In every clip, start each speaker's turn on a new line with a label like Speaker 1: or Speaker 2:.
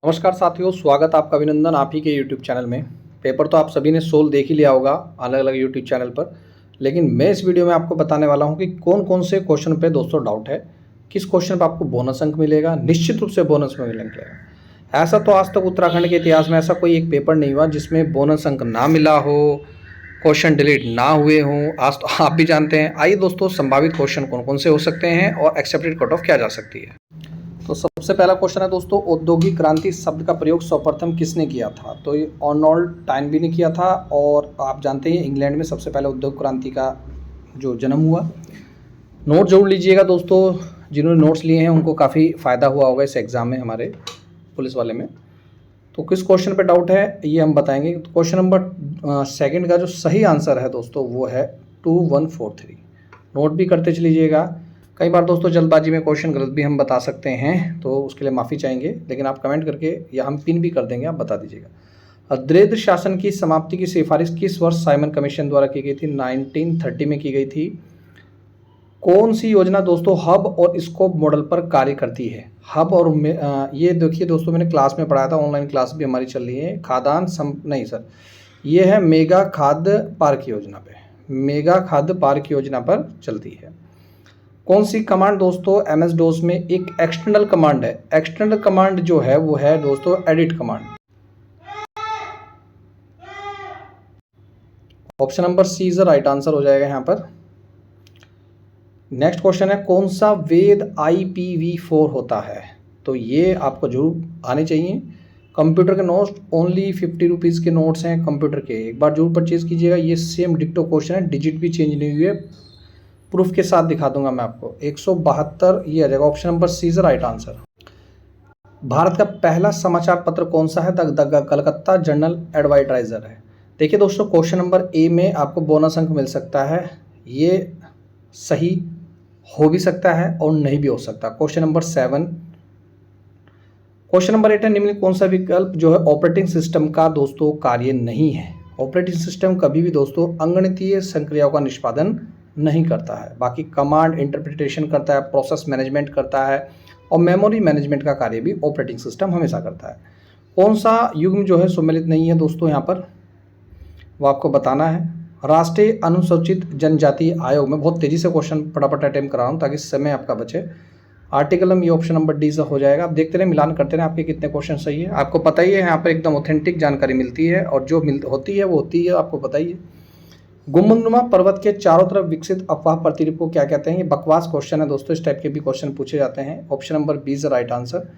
Speaker 1: नमस्कार साथियों, स्वागत आपका, अभिनंदन आप ही के यूट्यूब चैनल में। पेपर तो आप सभी ने सोल्व देख ही लिया होगा अलग अलग यूट्यूब चैनल पर, लेकिन मैं इस वीडियो में आपको बताने वाला हूं कि कौन कौन से क्वेश्चन पे दोस्तों डाउट है, किस क्वेश्चन पे आपको बोनस अंक मिलेगा। निश्चित रूप से बोनस में मिलेगा। ऐसा तो आज तक उत्तराखंड के इतिहास में ऐसा कोई एक पेपर नहीं हुआ जिसमें बोनस अंक ना मिला हो, क्वेश्चन डिलीट ना हुए हों। आज तो आप भी जानते हैं। आइए दोस्तों, संभावित क्वेश्चन कौन कौन से हो सकते हैं और एक्सेप्टेड कट ऑफ क्या जा सकती है। तो सबसे पहला क्वेश्चन है दोस्तों, औद्योगिक क्रांति शब्द का प्रयोग सर्वप्रथम किसने किया था? तो ये आर्नोल्ड टाइनबी ने किया था, और आप जानते हैं इंग्लैंड में सबसे पहले औद्योगिक क्रांति का जो जन्म हुआ। नोट जरूर लीजिएगा दोस्तों, जिन्होंने नोट्स लिए हैं उनको काफ़ी फ़ायदा हुआ होगा इस एग्ज़ाम में, हमारे पुलिस वाले में। तो किस क्वेश्चन पे डाउट है ये हम बताएंगे। तो क्वेश्चन नंबर सेकंड का जो सही आंसर है दोस्तों वो है 2143। नोट भी करते चलीजिएगा। कई बार दोस्तों जल्दबाजी में क्वेश्चन गलत भी हम बता सकते हैं, तो उसके लिए माफ़ी चाहेंगे, लेकिन आप कमेंट करके या हम पिन भी कर देंगे, आप बता दीजिएगा। दरिद्र शासन की समाप्ति की सिफारिश किस वर्ष साइमन कमीशन द्वारा की गई थी? 1930 में की गई थी। कौन सी योजना दोस्तों हब और स्कोप मॉडल पर कार्य करती है? हब और ये देखिए दोस्तों, मैंने क्लास में पढ़ाया था, ऑनलाइन क्लास भी हमारी चल रही है। नहीं सर, ये है मेगा खाद्य पार्क योजना पे, मेगा खाद्य पार्क योजना पर चलती है। कौन सी कमांड दोस्तों एमएस डोस में एक एक्सटर्नल कमांड है? एक्सटर्नल कमांड जो है वो है दोस्तों edit command. Option number C is the right answer हो जाएगा यहाँ पर। नेक्स्ट क्वेश्चन है, कौन सा वेद IPv4 होता है? तो ये आपको जरूर आने चाहिए। कंप्यूटर के नोट्स ओनली 50 रुपीज़ के नोट्स हैं कंप्यूटर के, एक बार जरूर परचेज कीजिएगा। ये सेम डिक्टो क्वेश्चन है, डिजिट भी चेंज नहीं हुई है, प्रूफ के साथ दिखा दूंगा मैं आपको। 172 ये आ जाएगा। Option number C is right answer. भारत का पहला समाचार पत्र कौन सा है? द कलकत्ता जर्नल एडवर्टाइजर है। देखिए दोस्तों, क्वेश्चन नंबर ए में आपको बोनस अंक मिल सकता है। ये सही हो भी सकता है और नहीं भी हो सकता। Question number 7। क्वेश्चन नंबर 8 है, निम्न कौन सा विकल्प जो है ऑपरेटिंग सिस्टम का दोस्तों कार्य नहीं है? ऑपरेटिंग सिस्टम कभी भी दोस्तों अंगणितीय संक्रियाओं का निष्पादन नहीं करता है। बाकी कमांड इंटरप्रिटेशन करता है, प्रोसेस मैनेजमेंट करता है, और मेमोरी मैनेजमेंट का कार्य भी ऑपरेटिंग सिस्टम हमेशा करता है। कौन सा युग्म जो है सम्मिलित नहीं है दोस्तों यहाँ पर, वो आपको बताना है। राष्ट्रीय अनुसूचित जनजाति आयोग में बहुत तेज़ी से क्वेश्चन फटाफट अटेम्प्ट करा रहा हूँ ताकि समय आपका बचे। आर्टिकल में ये ऑप्शन नंबर डी से हो जाएगा। आप देखते रहे, मिलान करते रहे, आपके कितने क्वेश्चन सही है। आपको पता ही है यहाँ पर एकदम ऑथेंटिक जानकारी मिलती है, और जो होती है वो होती है, आपको पता ही है। गुम्बदनुमा पर्वत के चारों तरफ विकसित अफवाह प्रतिरूप को क्या कहते हैं? ये बकवास क्वेश्चन है दोस्तों, इस टाइप के भी क्वेश्चन पूछे जाते हैं। Option number B is the right answer.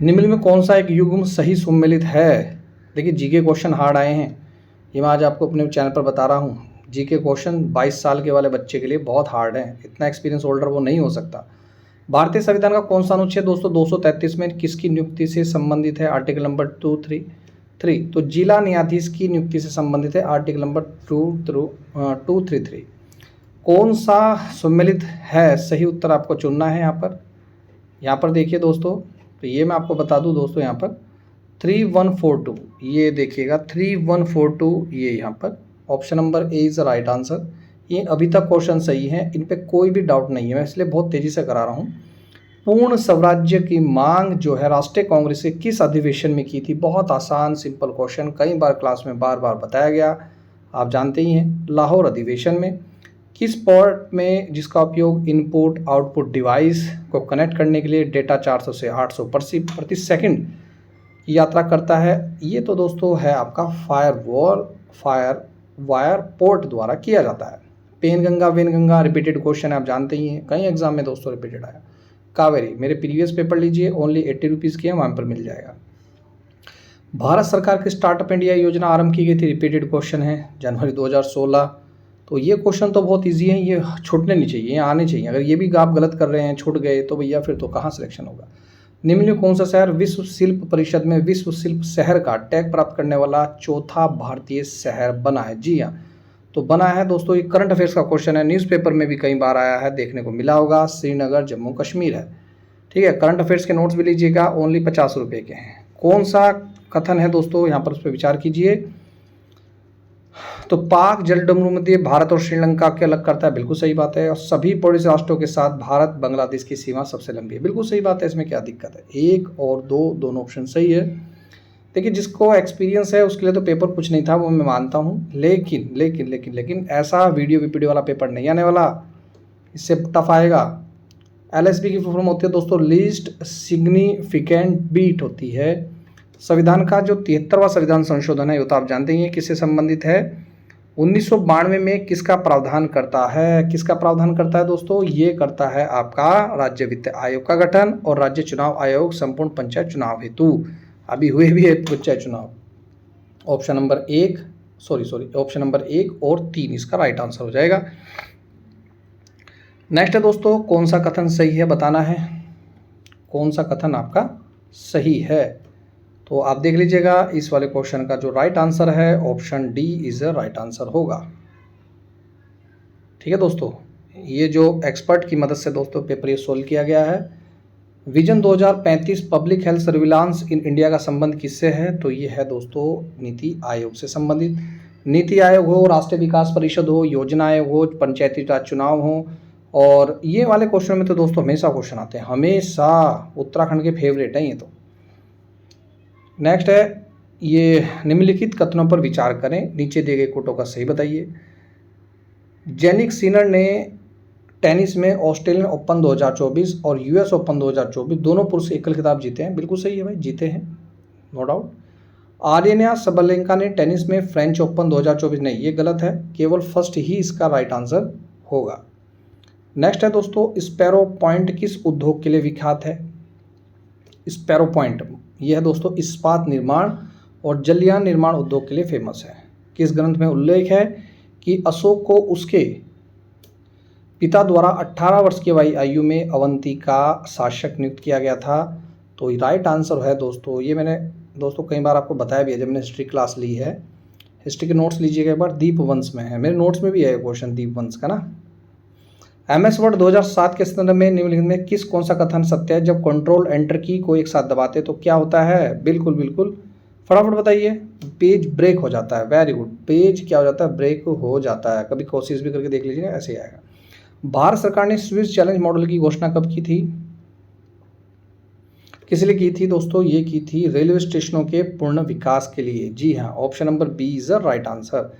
Speaker 1: निम्न में कौन सा एक युग्म सही सम्मिलित है? देखिए जीके क्वेश्चन हार्ड आए हैं, ये मैं आज आपको अपने चैनल पर बता रहा हूँ। जीके क्वेश्चन 22 साल के वाले बच्चे के लिए बहुत हार्ड है, इतना एक्सपीरियंस होल्डर वो नहीं हो सकता। भारतीय संविधान का कौन सा अनुच्छेद दोस्तों 233 में किसकी नियुक्ति से संबंधित है? Article number 233। तो जिला न्यायाधीश की नियुक्ति से संबंधित है, आर्टिकल नंबर 233। कौन सा सम्मिलित है? सही उत्तर आपको चुनना है यहाँ पर देखिए दोस्तों, तो ये मैं आपको बता दूं दोस्तों, यहाँ पर 3142, ये देखिएगा 3142, ये यहाँ पर option number A is the right answer. ये अभी तक क्वेश्चन सही है, इन पे कोई भी डाउट नहीं है, मैं इसलिए बहुत तेज़ी से करा रहा हूँ। पूर्ण स्वराज्य की मांग जो है राष्ट्रीय कांग्रेस ने किस अधिवेशन में की थी? बहुत आसान सिंपल क्वेश्चन, कई बार क्लास में बार बार बताया गया, आप जानते ही हैं। लाहौर अधिवेशन में। किस पोर्ट में जिसका उपयोग इनपुट आउटपुट डिवाइस को कनेक्ट करने के लिए डेटा 400 से 800 प्रति सेकंड की यात्रा करता है? ये तो दोस्तों है आपका फायर वायर पोर्ट द्वारा किया जाता है। पेनगंगा वेनगंगा रिपीटेड क्वेश्चन है, आप जानते ही हैं, कई एग्जाम में दोस्तों रिपीटेड आया। कावेरी, मेरे प्रीवियस पेपर लीजिए, ओनली 80 रुपीज़ की है, वहाँ पर मिल जाएगा। भारत सरकार की स्टार्टअप इंडिया योजना आरंभ की गई थी, रिपीटेड क्वेश्चन है, जनवरी 2016। तो ये क्वेश्चन तो बहुत इजी है, ये छूटने नहीं चाहिए, ये आने चाहिए। अगर ये भी आप गलत कर रहे हैं, छूट गए, तो भैया फिर तो कहाँ सिलेक्शन होगा। निम्न में कौन सा शहर विश्व शिल्प परिषद में विश्व शिल्प शहर का टैग प्राप्त करने वाला चौथा भारतीय शहर बना है? जी हाँ, तो बना है दोस्तों। ये करंट अफेयर्स का क्वेश्चन है, न्यूज़पेपर में भी कई बार आया है, देखने को मिला होगा। श्रीनगर जम्मू कश्मीर है, ठीक है। करंट अफेयर्स के नोट्स भी लीजिएगा, ओनली 50 रुपये के हैं। कौन सा कथन है दोस्तों, यहाँ पर उस पर विचार कीजिए। तो पाक जलडमरू मध्य भारत और श्रीलंका के अलग करता है, बिल्कुल सही बात है। और सभी पड़ोसी राष्ट्रों के साथ भारत बांग्लादेश की सीमा सबसे लंबी है, बिल्कुल सही बात है, इसमें क्या दिक्कत है। 1 और 2 दोनों ऑप्शन सही है। देखिए जिसको एक्सपीरियंस है उसके लिए तो पेपर कुछ नहीं था, वो मैं मानता हूँ, लेकिन लेकिन लेकिन लेकिन ऐसा वीडियो वाला पेपर नहीं आने वाला, इससे टफ आएगा। LSB की फुल फॉर्म होती है दोस्तों लीस्ट सिग्निफिकेंट बीट होती है। संविधान का जो 73वां संविधान संशोधन है, ये तो आप जानते ही हैं किससे संबंधित है। 1992 में किसका प्रावधान करता है, किसका प्रावधान करता है दोस्तों, ये करता है आपका राज्य वित्त आयोग का गठन और राज्य चुनाव आयोग संपूर्ण पंचायत चुनाव हेतु। अभी हुए भी है पंचायत चुनाव। ऑप्शन नंबर 1 और 3 इसका राइट आंसर हो जाएगा। नेक्स्ट है दोस्तों, कौन सा कथन सही है बताना है, कौन सा कथन आपका सही है। तो आप देख लीजिएगा, इस वाले क्वेश्चन का जो राइट आंसर है option D is the right answer होगा। ठीक है दोस्तों, ये जो एक्सपर्ट की मदद से दोस्तों पेपर ये सोल्व किया गया है। Vision 2035 public health surveillance in India का संबंध किससे है, तो ये है दोस्तों नीति आयोग से संबंधित। नीति आयोग हो, राष्ट्रीय विकास परिषद हो, योजना आयोग हो, पंचायती राज चुनाव हो, और ये वाले क्वेश्चन में तो दोस्तों हमेशा क्वेश्चन आते हैं, हमेशा उत्तराखंड के फेवरेट हैं ये तो। नेक्स्ट है, ये निम्नलिखित कथनों पर विचार करें, नीचे दिए गए कोटों का सही बताइए। जेनिक सिनर ने टेनिस में ऑस्ट्रेलियन ओपन 2024 और US ओपन 2024 दोनों पुरुष एकल खिताब जीते हैं, बिल्कुल सही है भाई, जीते हैं, नो डाउट। आर्यना सबलेंका ने टेनिस में फ्रेंच ओपन 2024, नहीं ये गलत है, केवल फर्स्ट ही इसका राइट आंसर होगा। नेक्स्ट है दोस्तों, स्पैरो पॉइंट किस उद्योग के लिए विख्यात है। स्पैरो पॉइंट यह है दोस्तों इस्पात निर्माण और जलयान निर्माण उद्योग के लिए फेमस है। किस ग्रंथ में उल्लेख है कि अशोक को उसके पिता द्वारा 18 वर्ष की आयु में अवंती का शासक नियुक्त किया गया था। तो राइट आंसर है दोस्तों, ये मैंने दोस्तों कई बार आपको बताया भी है जब मैंने हिस्ट्री क्लास ली है। हिस्ट्री के नोट्स लीजिएगा एक बार, दीपवंश में है, मेरे नोट्स में भी है क्वेश्चन दीपवंश का ना। MS वर्ड 2007 के संदर्भ में निम्नलिखित में किस कौन सा कथन सत्य है। जब कंट्रोल एंटर की को एक साथ दबाते तो क्या होता है, बिल्कुल बिल्कुल फटाफट बताइए, पेज ब्रेक हो जाता है। वेरी गुड, पेज क्या हो जाता है, ब्रेक हो जाता है। कभी कोशिश भी करके देख लीजिएगा, ऐसे ही आएगा। भारत सरकार ने स्विस चैलेंज मॉडल की घोषणा कब की थी, किस लिए की थी दोस्तों, ये की थी रेलवे स्टेशनों के पूर्ण विकास के लिए। जी हाँ, option number B is the right answer.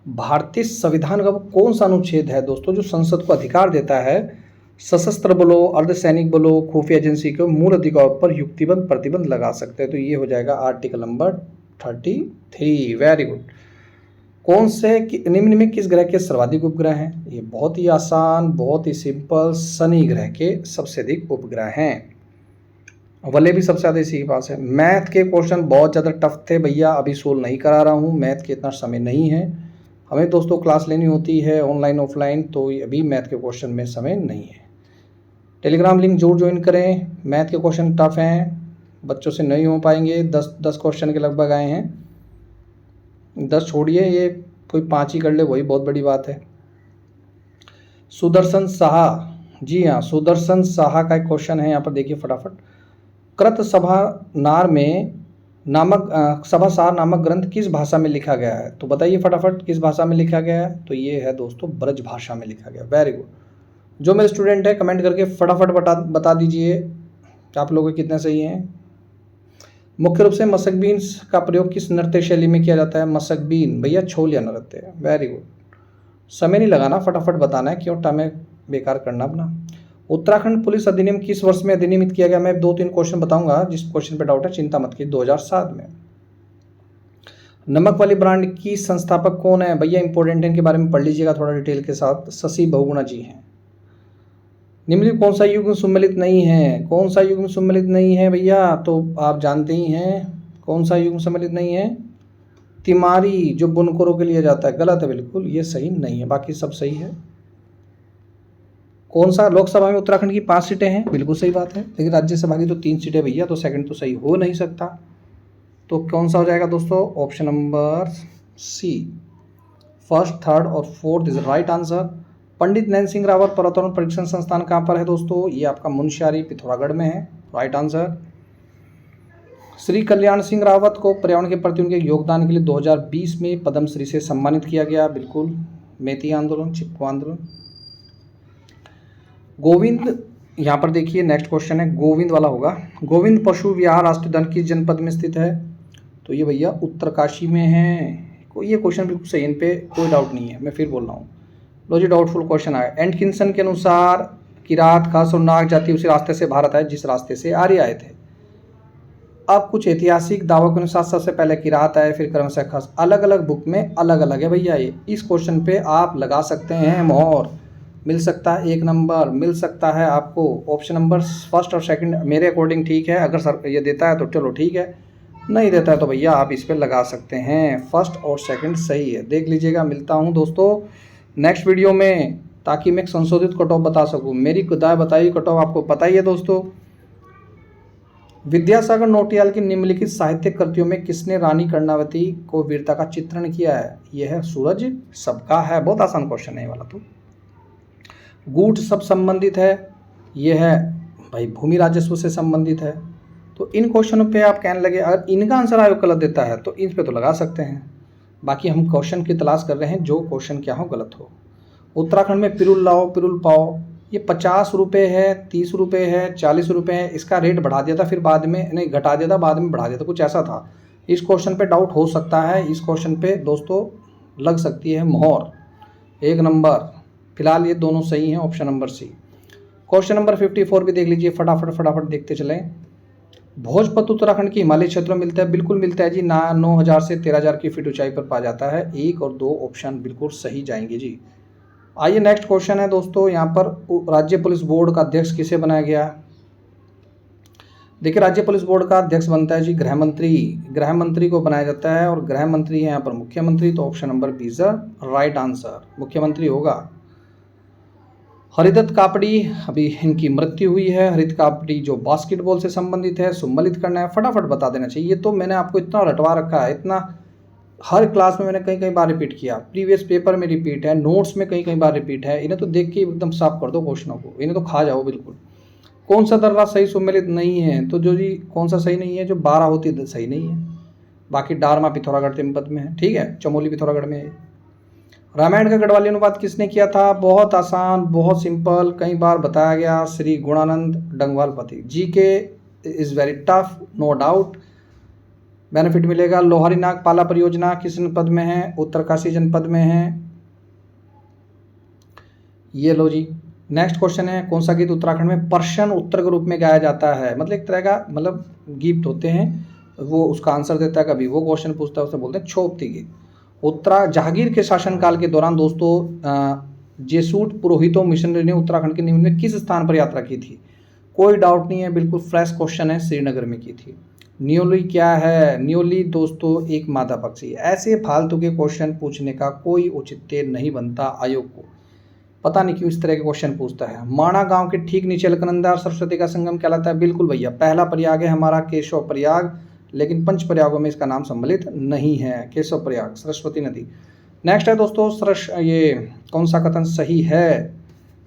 Speaker 1: भारतीय संविधान का कौन सा अनुच्छेद है दोस्तों जो संसद को अधिकार देता है सशस्त्र बलों, अर्धसैनिक बलों, खुफिया एजेंसी के मूल अधिकारों पर युक्तिबद्ध प्रतिबंध लगा सकते हैं, तो ये हो जाएगा आर्टिकल नंबर 33। Very good. कौन से निम्न में किस ग्रह के सर्वाधिक उपग्रह हैं, ये बहुत ही आसान, बहुत ही सिंपल, शनि ग्रह के सबसे अधिक उपग्रह हैं। वले भी सबसे ज़्यादा इसी के पास है। मैथ के क्वेश्चन बहुत ज़्यादा टफ थे भैया, अभी सोल्व नहीं करा रहा हूँ, मैथ के इतना समय नहीं है, हमें दोस्तों क्लास लेनी होती है ऑनलाइन ऑफलाइन, तो अभी मैथ के क्वेश्चन में समय नहीं है। टेलीग्राम लिंक जरूर ज्वाइन करें, मैथ के क्वेश्चन टफ हैं, बच्चों से नहीं हो पाएंगे, 10 क्वेश्चन के लगभग आए हैं, 10 छोड़िए, ये कोई 5 ही कर ले वही बहुत बड़ी बात है। सुदर्शन साहा, जी हाँ सुदर्शन साहा का एक क्वेश्चन है यहाँ पर, देखिए फटाफट। कृत सभा नार में सभा सार नामक ग्रंथ किस भाषा में लिखा गया है, तो बताइए फटाफट किस भाषा में लिखा गया है, तो ये है दोस्तों ब्रज भाषा में लिखा गया। Very good. जो मेरे स्टूडेंट है कमेंट करके फटाफट बता दीजिए आप लोग कितने सही हैं। मुख्य रूप से मसकबीन का प्रयोग किस नृत्य शैली में किया जाता है, मसकबीन भैया छोलिया नृत्य। वेरी गुड, समय नहीं लगाना, फटाफट बताना है, क्यों टाइम बेकार करना अपना। उत्तराखंड पुलिस अधिनियम किस वर्ष में अधिनियमित किया गया, मैं 2-3 क्वेश्चन बताऊंगा, जिस क्वेश्चन पे डाउट है चिंता मत कीजिए, 2007 में। नमक वाली ब्रांड की संस्थापक कौन है भैया, इंपॉर्टेंट है, इनके बारे में पढ़ लीजिएगा थोड़ा डिटेल के साथ, शशि बहुगुणा जी हैं। निम्नलिखित कौन सा युग्म सम्मिलित नहीं है, कौन सा युग्म सम्मिलित नहीं है भैया, तो आप जानते ही हैं कौन सा युग्म सम्मिलित नहीं है, तिमारी जो बुनकरों के लिए जाता है, गलत है बिल्कुल, ये सही नहीं है, बाकी सब सही है। कौन सा लोकसभा में उत्तराखंड की 5 सीटें हैं, बिल्कुल सही बात है, लेकिन राज्यसभा की तो 3 सीटें भैया, तो सेकंड तो सही हो नहीं सकता, तो कौन सा हो जाएगा दोस्तों, option number C, first, third और fourth is right answer. Pandit Nain Singh Rawat पर्वतारोहण परीक्षण संस्थान कहाँ पर है दोस्तों, ये आपका मुनस्यारी पिथौरागढ़ में है, राइट आंसर। श्री कल्याण सिंह रावत को पर्यावरण के प्रति उनके योगदान के लिए 2020 में पद्मश्री से सम्मानित किया गया। बिल्कुल, मेती आंदोलन, चिपको आंदोलन। गोविंद, यहाँ पर देखिए नेक्स्ट क्वेश्चन है, गोविंद वाला होगा। गोविंद पशु विहार राष्ट्रीय उद्यान किस जनपद में स्थित है? तो ये भैया उत्तरकाशी में है। ये क्वेश्चन बिल्कुल सही, इन पे कोई डाउट नहीं है, मैं फिर बोल रहा हूँ। लो जी, डाउटफुल क्वेश्चन आया। एंटकिंसन के अनुसार किरात, खस और नाग जाति उसी रास्ते से भारत आए जिस रास्ते से आर्य आए थे। अब कुछ ऐतिहासिक दावों के अनुसार सबसे पहले किरात आए, फिर क्रमशः खस। अलग अलग बुक में अलग अलग है भैया। ये इस क्वेश्चन पे आप लगा सकते हैं मोहर, मिल सकता है 1 नंबर, मिल सकता है आपको ऑप्शन नंबर फर्स्ट और सेकंड। मेरे अकॉर्डिंग ठीक है, अगर सर ये देता है तो चलो ठीक है, नहीं देता है तो भैया आप इस पर लगा सकते हैं। फर्स्ट और सेकंड सही है, देख लीजिएगा। मिलता हूँ दोस्तों नेक्स्ट वीडियो में, ताकि मैं एक संशोधित कट ऑफ बता सकूँ। मेरी खुदाई बताई कट ऑफ आपको पता ही है दोस्तों। विद्यासागर नौटियाल की निम्नलिखित साहित्यिक कृतियों में किसने रानी कर्णावती को वीरता का चित्रण किया है? यह है सूरज सबका है। बहुत आसान क्वेश्चन है ये वाला तो। गूढ़ सब संबंधित है, यह है भाई भूमि राजस्व से संबंधित है। तो इन क्वेश्चनों पे आप कहने लगे अगर इनका आंसर आयोग गलत देता है तो इन पे तो लगा सकते हैं। बाकी हम क्वेश्चन की तलाश कर रहे हैं जो क्वेश्चन क्या हो, गलत हो। उत्तराखंड में पिरुल लाओ पिरुल पाओ, ये 50 रुपये है, 30 रुपये है, 40 रुपये है। इसका रेट बढ़ा दिया था, फिर बाद में नहीं घटा दिया था, बाद में बढ़ा दिया था, कुछ ऐसा था। इस क्वेश्चन पे डाउट हो सकता है। इस क्वेश्चन पे दोस्तों लग सकती है मोहर, 1 नंबर। फिलहाल ये दोनों सही हैं, option number C. Question number 54 भी देख लीजिए, फटाफट देखते चलें। भोजपत्र उत्तराखंड के हिमालय क्षेत्रों में मिलता है? बिल्कुल मिलता है जी। 9,000 से 13,000 की फीट ऊंचाई पर पाया जाता है। 1 और 2 ऑप्शन बिल्कुल सही जाएंगे जी। आइए नेक्स्ट क्वेश्चन है दोस्तों, यहाँ पर राज्य पुलिस बोर्ड का अध्यक्ष किसे बनाया गया? देखिए, राज्य पुलिस बोर्ड का अध्यक्ष बनता है जी गृह मंत्री। गृह मंत्री को बनाया जाता है, और गृह मंत्री है यहाँ पर मुख्यमंत्री। तो option number B is right answer, मुख्यमंत्री होगा। हरिदत्त कापड़ी, अभी इनकी मृत्यु हुई है। हरिदत्त कापड़ी जो बास्केटबॉल से संबंधित है, सुम्मिलित करना है, फटाफट बता देना चाहिए। ये तो मैंने आपको इतना रटवा रखा है, इतना हर क्लास में मैंने कई बार रिपीट किया, प्रीवियस पेपर में रिपीट है, नोट्स में कई बार रिपीट है। इन्हें तो देख के एकदम साफ कर दो क्वेश्चनों को, इन्हें तो खा जाओ बिल्कुल। कौन सा दर्रा सही सुम्मिलित नहीं है? तो जो जी कौन सा सही नहीं है? जो बाराहोती सही नहीं है। बाकी डारमा पिथौरागढ़ तिब्बत में है, ठीक है, चमोली पिथौरागढ़ में है। रामायण का गढ़वाली अनुवाद किसने किया था? बहुत आसान, बहुत सिंपल, कई बार बताया गया, Shri Gunanand Dangwalpati. GK is very tough, no doubt. Benefit मिलेगा। लोहारी नाग पाला परियोजना किस जनपद में है? उत्तरकाशी जनपद में है। ये लो जी, नेक्स्ट क्वेश्चन है, कौन सा गीत उत्तराखंड में पर्शियन उत्तर के रूप में गाया जाता है? मतलब एक तरह का मतलब गीत होते हैं, वो उसका आंसर देता है, कभी वो क्वेश्चन पूछता है, उसे बोलते हैं छोपती गीत। जहांगीर के शासनकाल के दौरान दोस्तों जेसूट पुरोहितों मिशनरी ने उत्तराखंड के निम्न में किस स्थान पर यात्रा की थी? कोई डाउट नहीं है, बिल्कुल फ्रेश क्वेश्चन है, श्रीनगर में की थी। न्योली क्या है? न्योली दोस्तों एक मादा पक्षी। ऐसे फालतू के क्वेश्चन पूछने का कोई औचित्य नहीं बनता आयोग को, पता नहीं क्यों इस तरह के क्वेश्चन पूछता है। माणा गांव के ठीक नीचे अलकनंदा और सरस्वती का संगम कहलाता है? बिल्कुल भैया, पहला प्रयाग है हमारा केशव प्रयाग, लेकिन 5 प्रयागों में इसका नाम सम्मिलित नहीं है। केशव प्रयाग, सरस्वती नदी। नेक्स्ट है दोस्तों, ये कौन सा कथन सही है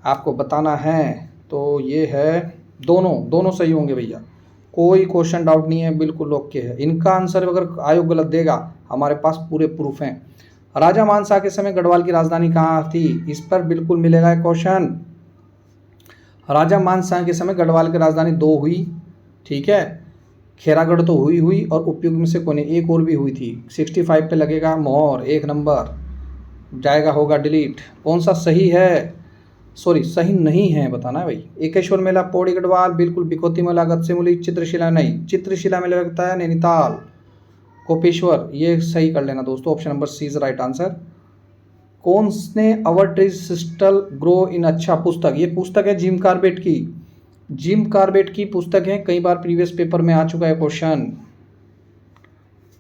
Speaker 1: आपको बताना है? तो ये है दोनों सही होंगे भैया, कोई क्वेश्चन डाउट नहीं है, बिल्कुल ओके है। इनका आंसर अगर आयोग गलत देगा, हमारे पास पूरे प्रूफ हैं। राजा मानसा के समय गढ़वाल की राजधानी कहाँ थी? इस पर बिल्कुल मिलेगा क्वेश्चन। राजा मानसा के समय गढ़वाल की राजधानी 2 हुई, ठीक है, खेरागढ़ तो हुई और उपयुक्त में से कोई नहीं, एक और भी हुई थी। 65 पे लगेगा मोहर, 1 नंबर जाएगा, होगा डिलीट। कौन सा सही है? सॉरी सही नहीं है बताना है भाई। एकेश्वर मेला पौड़ी गढ़वाल, बिल्कुल। बिकोती मेला गत्सेमुली, चित्रशिला नहीं, चित्रशिला मेला लगता है नैनीताल। कोपेश्वर, ये सही कर लेना दोस्तों, option number C is right answer. कौन ने अवर ट्रीज सिस्टल ग्रो इन अच्छा पुस्तक? ये पुस्तक है जिम कार्बेट की, जिम कार्बेट की पुस्तक है, कई बार प्रीवियस पेपर में आ चुका है क्वेश्चन।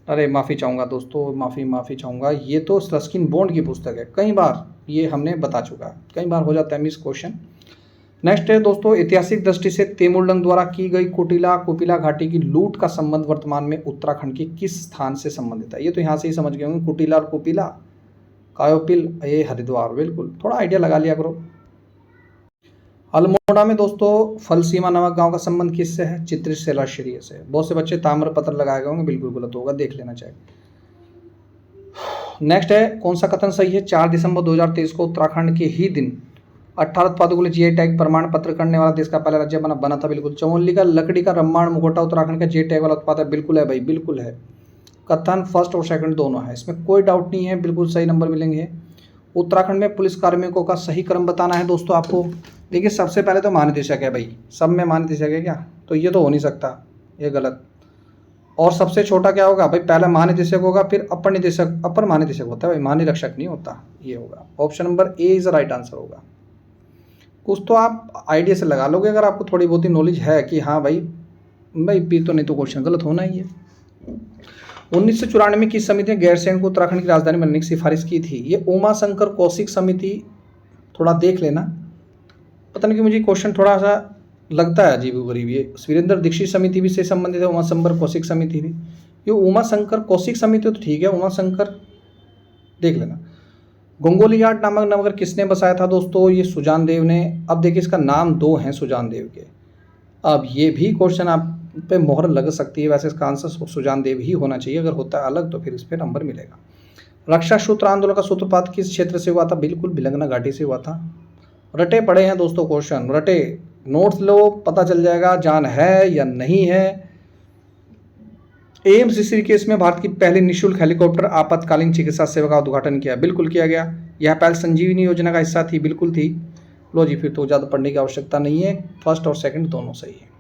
Speaker 1: अरे माफ़ी चाहूँगा दोस्तों, माफ़ी चाहूँगा, ये तो रस्किन बॉन्ड की पुस्तक है, कई बार ये हमने बता चुका है, कई बार हो जाता है मिस क्वेश्चन। नेक्स्ट है दोस्तों, ऐतिहासिक दृष्टि से तेमुलडंग द्वारा की गई कोपिला घाटी की लूट का संबंध वर्तमान में उत्तराखंड के किस स्थान से संबंधित है? ये तो यहाँ से ही समझ गए होंगे, कुटिला और कोपिला, कायोपिल, ये हरिद्वार, बिल्कुल, थोड़ा आइडिया लगा लिया करो। अल्मोड़ा में दोस्तों फलसीमा नामक गांव का संबंध किससे है? चित्रित शिलाश्रय से। बहुत से बच्चे ताम्रपत्र लगाए गए होंगे, बिल्कुल गलत होगा, देख लेना चाहिए। नेक्स्ट है, कौन सा कथन सही है? 4 दिसंबर 2023 को उत्तराखंड के ही दिन 18 उत्पादों के लिए जीआई टैग प्रमाण पत्र करने वाला देश का पहला राज्य बना था। बिल्कुल। चमोली का लकड़ी का रम्माण मुखौटा उत्तराखंड का जीआई टैग वाला उत्पाद है। बिल्कुल है भाई, बिल्कुल है। कथन फर्स्ट और सेकंड दोनों है, इसमें कोई डाउट नहीं है, बिल्कुल सही नंबर मिलेंगे। उत्तराखंड में पुलिस कार्मिकों का सही क्रम बताना है दोस्तों आपको। देखिए सबसे पहले तो महानिदेशक है भाई, सब में महानिदेशक है क्या? तो ये तो हो नहीं सकता, ये गलत। और सबसे छोटा क्या होगा भाई? पहला महानिदेशक होगा, फिर अपर निदेशक, अपर महानिदेशक होता है भाई, महानिरीक्षक नहीं होता। ये होगा option number A is the right answer होगा। कुछ तो आप आइडिया से लगा लोगे अगर आपको थोड़ी बहुत ही नॉलेज है कि हाँ भाई फिर तो नहीं तो क्वेश्चन गलत होना ही है। 1994 में किस समिति ने गैरसैंण को उत्तराखंड की राजधानी बनने की सिफारिश की थी? ये उमा शंकर कौशिक समिति, थोड़ा देख लेना। पता नहीं कि मुझे क्वेश्चन थोड़ा सा लगता है अजीब गरीब। ये वीरेंद्र दीक्षित समिति भी से संबंधित है, उमा शंकर कौशिक समिति भी। ये उमा शंकर कौशिक समिति तो ठीक है, उमा शंकर देख लेना। गोंगोलीघाट नामक नगर किसने बसाया था दोस्तों? ये सुजान देव ने। अब देखिए इसका नाम 2 हैं सुजान देव के। अब ये भी क्वेश्चन आप पे मोहर लग सकती है, वैसे इसका आंसर सुजान देव ही होना चाहिए। अगर होता है अलग तो फिर इस पर नंबर मिलेगा। रक्षा सूत्र आंदोलन का सूत्रपात किस क्षेत्र से हुआ था? बिल्कुल भिलंगना घाटी से हुआ था। रटे पड़े हैं दोस्तों क्वेश्चन, रटे नोट्स लो, पता चल जाएगा जान है या नहीं है। एम्स ऋषिकेश में भारत की पहली निःशुल्क हेलीकॉप्टर आपातकालीन चिकित्सा सेवा का उद्घाटन किया। बिल्कुल किया गया। यह पहले संजीवनी योजना का हिस्सा थी। बिल्कुल थी। लो जी, फिर तो ज़्यादा पढ़ने की आवश्यकता नहीं है, फर्स्ट और सेकंड दोनों सही है।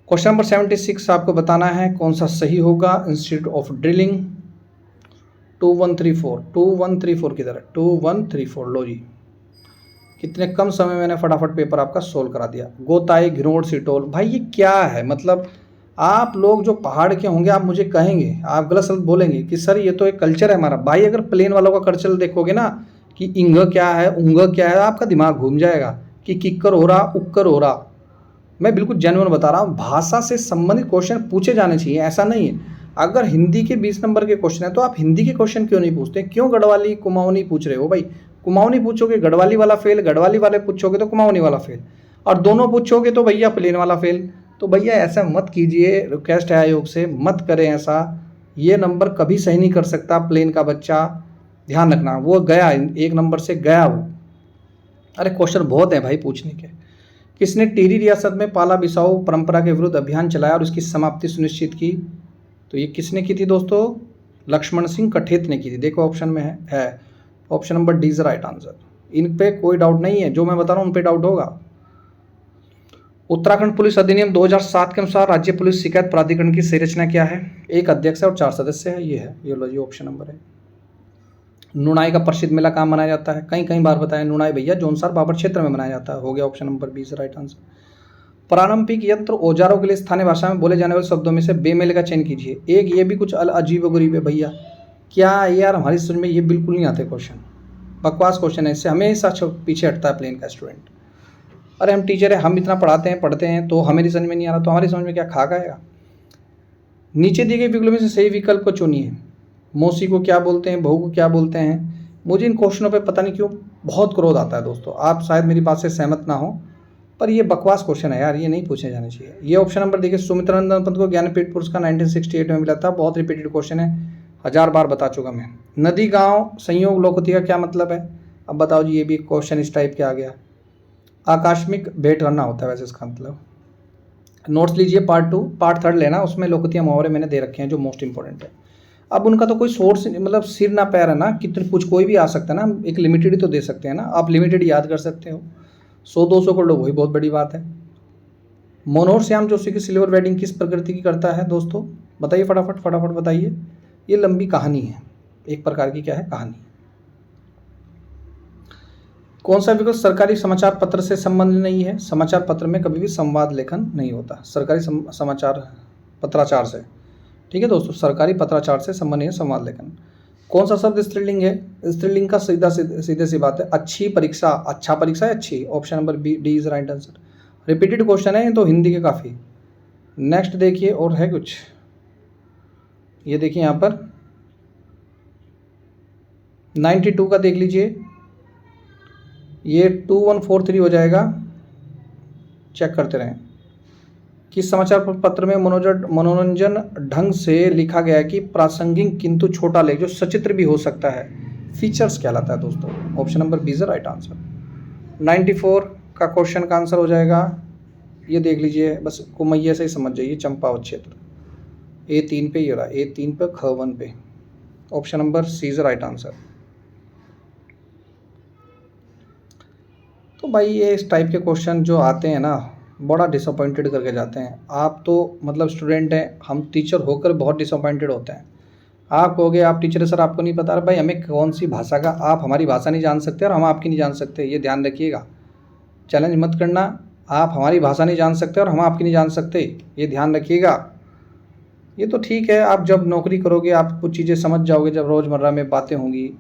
Speaker 1: क्वेश्चन नंबर 76 आपको बताना है कौन सा सही होगा। इंस्टीट्यूट ऑफ ड्रिलिंग 2134 किधर है? 2134। लो जी, कितने कम समय में मैंने फटाफट पेपर आपका सोल्व करा दिया। गोताई घिरोड़ सिटोल, भाई ये क्या है? मतलब आप लोग जो पहाड़ के होंगे आप मुझे कहेंगे, आप गलत सलत बोलेंगे कि सर ये तो एक कल्चर है हमारा। भाई अगर प्लेन वालों का कल्चर देखोगे ना कि इंग क्या है, उंग क्या है, आपका दिमाग घूम जाएगा कि किक्कर हो रहा, उक्कर हो रहा। मैं बिल्कुल जेन्युइन बता रहा हूँ, भाषा से संबंधित क्वेश्चन पूछे जाने चाहिए, ऐसा नहीं है। अगर हिंदी के 20 नंबर के क्वेश्चन है तो आप हिंदी के क्वेश्चन क्यों नहीं पूछते? क्यों गढ़वाली कुमाऊनी पूछ रहे हो भाई? कुमाऊनी पूछोगे गढ़वाली वाला फेल, गढ़वाली वाले पूछोगे तो कुमाऊनी वाला फेल, और दोनों पूछोगे तो भैया प्लेन वाला फेल। तो भैया ऐसा मत कीजिए, रिक्वेस्ट है आयोग से, मत करें ऐसा। ये नंबर कभी सही नहीं कर सकता प्लेन का बच्चा, ध्यान रखना। वो गया 1 नंबर से गया वो। अरे क्वेश्चन बहुत है भाई पूछने के। किसने टिहरी रियासत में पाला बिसाऊ परंपरा के विरुद्ध अभियान चलाया और इसकी समाप्ति सुनिश्चित की? तो ये किसने की थी दोस्तों? लक्ष्मण सिंह कठेत ने की थी। देखो ऑप्शन में है option number D is right answer. इन पे कोई डाउट नहीं है, जो मैं बता रहा हूँ उन पे डाउट होगा। उत्तराखंड पुलिस अधिनियम 2007 के अनुसार राज्य पुलिस शिकायत प्राधिकरण की संरचना क्या है? 1 अध्यक्ष है और 4 सदस्य है। ये लो जी ऑप्शन नंबर है। नुनाई का प्रसिद्ध मेला कहाँ मनाया जाता है? कई बार बताया, नुनाई भैया जोनसार बाबर क्षेत्र में मनाया जाता है। हो गया ऑप्शन नंबर 20 राइट आंसर। पारंपरिक यंत्र औजारों के लिए स्थानीय भाषा में बोले जाने वाले शब्दों में से बेमेल का चयन कीजिए। एक ये भी कुछ अजीब गरीब है भैया, क्या यार हमारी समझ में ये बिल्कुल नहीं आते क्वेश्चन, बकवास क्वेश्चन है, इससे हमेशा पीछे हटता है प्लेन का स्टूडेंट। अरे हम टीचर है, हम इतना पढ़ते हैं तो हमें समझ में नहीं आ रहा तो हमारी समझ में क्या खा खाएगा? नीचे दिए गए विकल्पों में से सही विकल्प को चुनिए। मौसी को क्या बोलते हैं, बहू को क्या बोलते हैं? मुझे इन क्वेश्चनों पे पता नहीं क्यों बहुत क्रोध आता है दोस्तों। आप शायद मेरी बात से सहमत ना हो, पर ये बकवास क्वेश्चन है यार, ये नहीं पूछे जाने चाहिए। ये ऑप्शन नंबर देखिए, सुमित्रानंद पंत को ज्ञानपीठ पुरस्कार 1968 में मिला था। बहुत रिपीटेड क्वेश्चन है, 1000 बार बता चुका मैं। नदी गांव संयोग लोकोक्ति का क्या मतलब है? अब बताओ जी, ये भी क्वेश्चन इस टाइप के आ गया। आकस्मिक भेंट करना होता है वैसे इसका मतलब। नोट्स लीजिए पार्ट 2, पार्ट 3 लेना, उसमें लोकोक्तियाँ मुहावरे मैंने दे रखे हैं जो मोस्ट इंपॉर्टेंट है। अब उनका तो कोई सोर्स मतलब सिर ना पैर है ना, कितने कुछ कोई भी आ सकता है ना, एक लिमिटेड ही तो दे सकते हैं ना। आप लिमिटेड याद कर सकते हो, 100-200 कर लो वही बहुत बड़ी बात है। मनोहर श्याम जोशी की सिल्वर वेडिंग किस प्रकृति की करता है दोस्तों? बताइए फटाफट बताइए। ये लंबी कहानी है, एक प्रकार की क्या है कहानी। कौन सा विकल्प सरकारी समाचार पत्र से संबंध नहीं है? समाचार पत्र में कभी भी संवाद लेखन नहीं होता, सरकारी समाचार पत्राचार से। ठीक है दोस्तों, सरकारी पत्राचार से संबंध नहीं है संवाद लेखन। कौन सा शब्द स्त्रीलिंग है? स्त्रीलिंग का सीधे सी बात है अच्छी परीक्षा। अच्छा परीक्षा है अच्छी, option number D is right answer. Repeated question है तो हिंदी के काफ़ी। नेक्स्ट देखिए और है कुछ, ये देखिए यहाँ पर 92 का देख लीजिए। ये 2143 हो जाएगा, चेक करते रहें। किस समाचार पत्र में मनोरंजन ढंग से लिखा गया है कि प्रासंगिक किंतु छोटा लेख जो सचित्र भी हो सकता है फीचर्स कहलाता है दोस्तों। Option number B is the right answer. 94 का क्वेश्चन का आंसर हो जाएगा, ये देख लीजिए, बस कुमैया से ही समझ जाइए, चंपावत क्षेत्र। A3 पे ये रहा, A3 पे ख1 पे। Option number C is the right answer. तो भाई ये इस टाइप के क्वेश्चन जो आते हैं ना, बड़ा डिसअपॉइंटेड करके जाते हैं। आप तो मतलब स्टूडेंट हैं, हम टीचर होकर बहुत डिसअपॉइंटेड होते हैं। आप कहोगे आप टीचर है सर, आपको नहीं पता। भाई हमें कौन सी भाषा का, आप हमारी भाषा नहीं जान सकते और हम आपकी नहीं जान सकते, ये ध्यान रखिएगा। चैलेंज मत करना, आप हमारी भाषा नहीं जान सकते और हम आपकी नहीं जान सकते, ये ध्यान रखिएगा। ये तो ठीक है, आप जब नौकरी करोगे आप कुछ चीज़ें समझ जाओगे, जब रोज़मर्रा में बातें होंगी।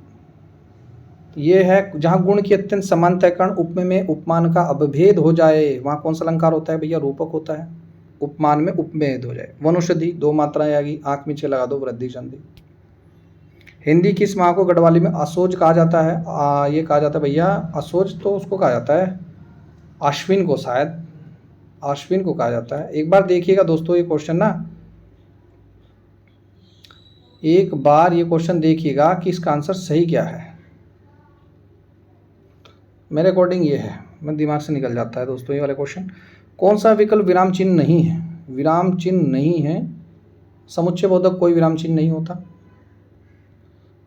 Speaker 1: ये है जहाँ गुण की अत्यंत समानता के कारण उपमेय में उपमान का अभेद हो जाए, वहाँ कौन सा अलंकार होता है भैया? रूपक होता है। उपमान में उपमेय हो जाए। वनौषधि, दो मात्राएं आ गई, आँख नीचे लगा दो, वृद्धि संधि। हिंदी किस माह को गढ़वाली में असोज कहा जाता है? ये कहा जाता है भैया असोज, तो उसको कहा जाता है आश्विन को, शायद आश्विन को कहा जाता है। एक बार देखिएगा दोस्तों ये क्वेश्चन ना, एक बार ये क्वेश्चन देखिएगा कि इसका आंसर सही क्या है। मेरे अकॉर्डिंग ये है, मेरे दिमाग से निकल जाता है दोस्तों ये वाले क्वेश्चन। कौन सा विकल्प विराम चिन्ह नहीं है? विराम चिन्ह नहीं है, समुच्चय बोधक कोई विराम चिन्ह नहीं होता।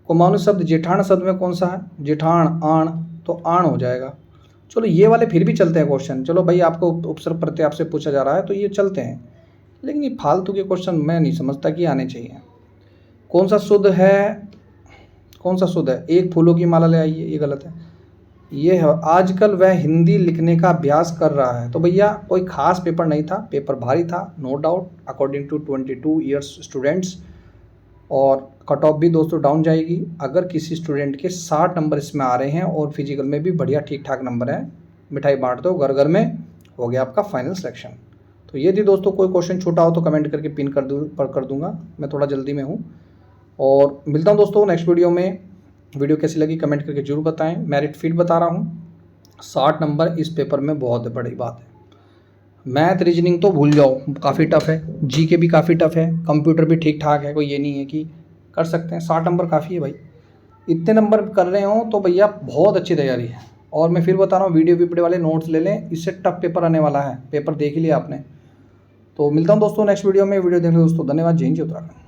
Speaker 1: कुमाऊनी शब्द जेठान शब्द में कौन सा है? जेठान, आण, तो आण हो जाएगा। चलो ये वाले फिर भी चलते हैं क्वेश्चन। चलो भाई आपको उपसर्ग प्रत्यय आपसे पूछा जा रहा है तो ये चलते हैं, लेकिन ये फालतू के क्वेश्चन मैं नहीं समझता कि आने चाहिए। कौन सा शुद्ध है? कौन सा शुद्ध है? एक फूलों की माला ले आइए, ये गलत है। ये है आजकल वह हिंदी लिखने का अभ्यास कर रहा है। तो भैया कोई खास पेपर नहीं था, पेपर भारी था no doubt, according to 22 years students. और कट ऑफ भी दोस्तों डाउन जाएगी अगर किसी स्टूडेंट के 60 नंबर इसमें आ रहे हैं और फिजिकल में भी बढ़िया ठीक ठाक नंबर है। मिठाई बांट दो घर घर में, हो गया आपका फाइनल सिलेक्शन। तो ये थी दोस्तों, कोई क्वेश्चन छोटा हो तो कमेंट करके पिन कर दूंगा, मैं थोड़ा जल्दी में हूँ। और मिलता हूँ दोस्तों नेक्स्ट वीडियो में। वीडियो कैसी लगी कमेंट करके जरूर बताएं। मेरिट फीड बता रहा हूँ, 60 नंबर इस पेपर में बहुत बड़ी बात है। मैथ रीजनिंग तो भूल जाओ, काफ़ी टफ है। जीके भी काफ़ी टफ है, कंप्यूटर भी ठीक ठाक है, कोई ये नहीं है कि कर सकते हैं। 60 नंबर काफ़ी है भाई, इतने नंबर कर रहे हो तो भैया बहुत अच्छी तैयारी है। और मैं फिर बता रहा हूँ, वीडियो वीडियो वाले नोट्स ले लें, इससे टफ पेपर आने वाला है। पेपर देख ही लिया आपने। तो मिलता हूँ दोस्तों नेक्स्ट वीडियो में। वीडियो देखने दोस्तों धन्यवाद। जय हिंद, जय उत्तराखंड।